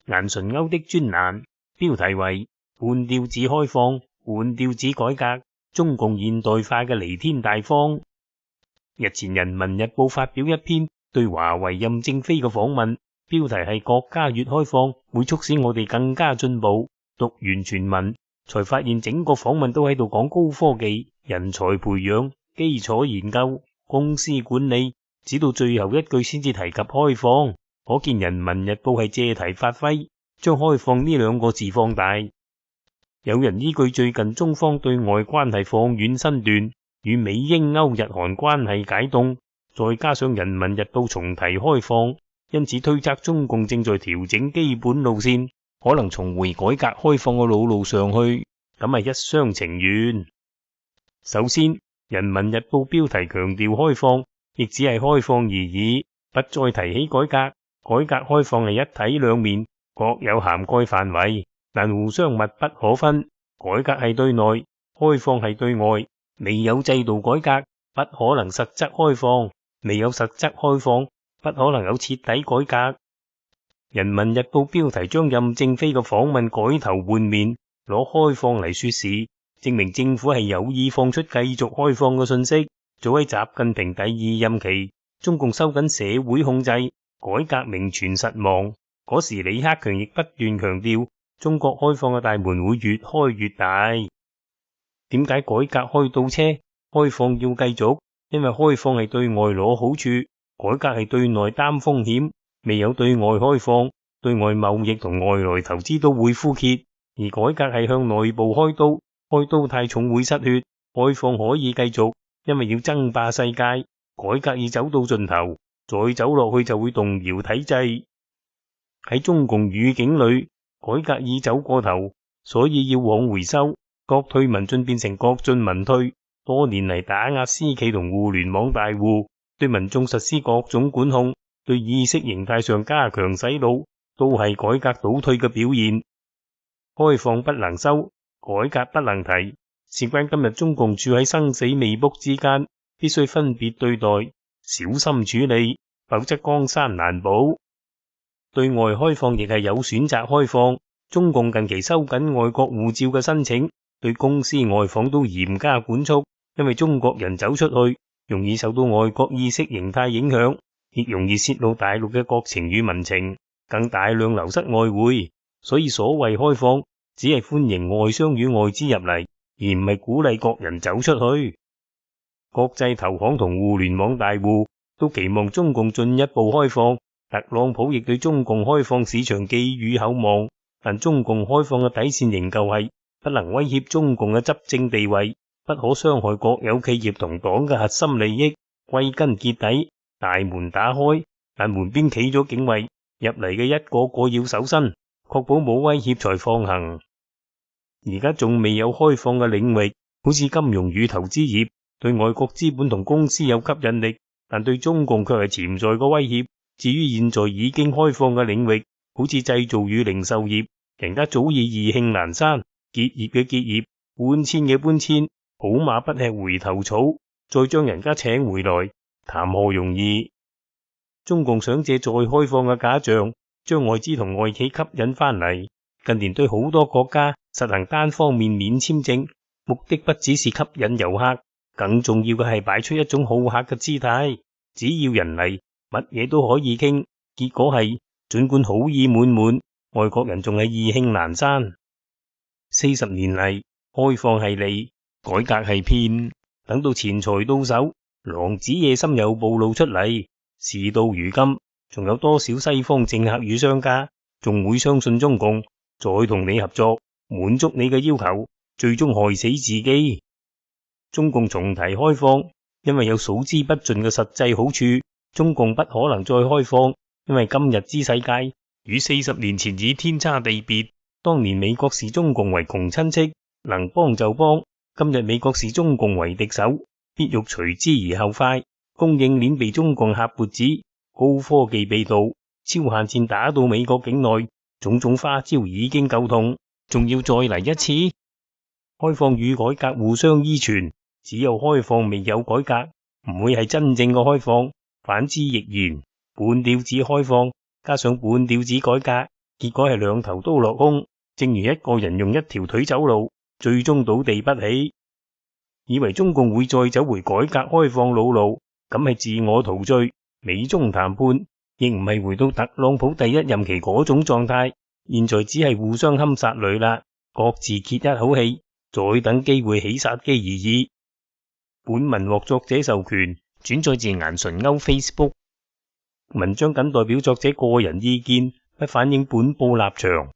顏純鈎的專欄，標題為半吊子開放，半吊子改革，中共現代化嘅彌天大謊。日前人民日報發表一篇對華為任正非嘅訪問，標題係國家越開放，會促使我哋更加進步。讀完全文，才發現整個訪問都喺度講高科技、人才培養、基礎研究、公司管理，直到最後一句先至提及開放。可見人民日報係借題發揮，將開放呢兩個字放大。有人依據最近中方對外關係放軟身段，與美英歐日韓關係解凍，再加上人民日報重提開放，因此推測中共正在調整基本路線，可能重回改革開放嘅老路上去，咁係一廂情願。首先，人民日報標題強調開放，亦只係開放而已，不再提起改革。改革開放係一體兩面，各有涵蓋範圍，但互相密不可分。改革係對內，開放係對外。未有制度改革，不可能實質開放；未有實質開放，不可能有徹底改革。人民日報標題將任正非嘅訪問改頭換面，攞開放嚟說事，證明政府係有意放出繼續開放嘅信息。早喺習近平第二任期，中共收緊社會控制，改革名存實亡。嗰時李克強亦不斷強調，中國開放嘅大門會越開越大。點解改革開倒車，開放要繼續？因為開放係對外攞好處，改革係對內擔風險。未有對外開放，對外貿易同外來投資都會枯竭；而改革係向內部開刀，開刀太重會失血。開放可以繼續，因為要爭霸世界。改革已走到盡頭，再走落去就會動搖體制。喺中共語境裏，改革已走過頭，所以要往回收。國退民進變成國進民退，多年嚟打壓私企同互聯網大戶，對民眾實施各種管控，對意識形態上加強洗腦，都係改革倒退嘅表現。開放不能收，改革不能提，事關今日中共處喺生死未卜之間，必須分別對待，小心處理，否則江山難保。對外開放亦係有選擇開放，中共近期收緊外國護照嘅申請，對公司外訪都嚴加管束，因為中國人走出去容易受到外國意識形態影響，亦容易泄露大陸嘅國情與民情，更大量流失外匯。所以所謂開放，只係歡迎外商與外資入嚟，而唔係鼓勵國人走出去。國際投行同互聯網大戶都期望中共進一步開放，特朗普亦對中共開放市場寄予厚望，但中共開放嘅底線仍舊係不能威脅中共嘅執政地位，不可傷害國有企業同黨嘅核心利益。歸根結底，大門打開，但門邊企咗警衛，入嚟嘅一個個要搜身，確保冇威脅才放行。而家仲未有開放嘅領域，好似金融與投資業，對外國資本同公司有吸引力，但對中共卻係潛在嘅威脅。至於現在已經開放嘅領域，好似製造與零售業，人家早已意興闌珊，結業嘅結業，搬遷嘅搬遷，好馬不吃回頭草，再將人家請回來，談何容易？中共想借再開放嘅假象，將外資同外企吸引翻嚟。近年對好多國家實行單方面免簽證，目的不只是吸引遊客，更重要嘅係擺出一種好客嘅姿態，只要人嚟，乜嘢都可以傾。結果係盡管好意滿滿，外國人仲係意興闌珊。40年嚟，開放係利，改革係騙。等到錢財到手，狼子野心又暴露出嚟。事到如今，仲有多少西方政客與商家仲會相信中共，再同你合作，滿足你嘅要求，最終害死自己？中共重提開放，因為有數之不盡嘅實際好處。中共不可能再開放，因為今日之世界與40年前已天差地別。當年美國視中共為窮親戚，能幫就幫；今日美國視中共為敵手，必欲隨之而後快。供應鏈被中共掐脖子，高科技被盜，超限戰打到美國境內，種種花招已經夠痛，仲要再嚟一次？開放與改革互相依存，只有開放未有改革，唔會係真正嘅開放。反之亦然，半吊子開放加上半吊子改革，結果係兩頭都落空，正如一個人用一條腿走路，最終倒地不起。以為中共會再走回改革開放老路，咁係自我陶醉。美中談判亦唔係回到特朗普第一任期嗰種狀態，現在只係互相堪殺累啦，各自歇一口氣，再等機會起殺機而已。本文獲作者授權，轉載自顏純歐 Facebook。文章僅代表作者個人意見，不反映本報立場。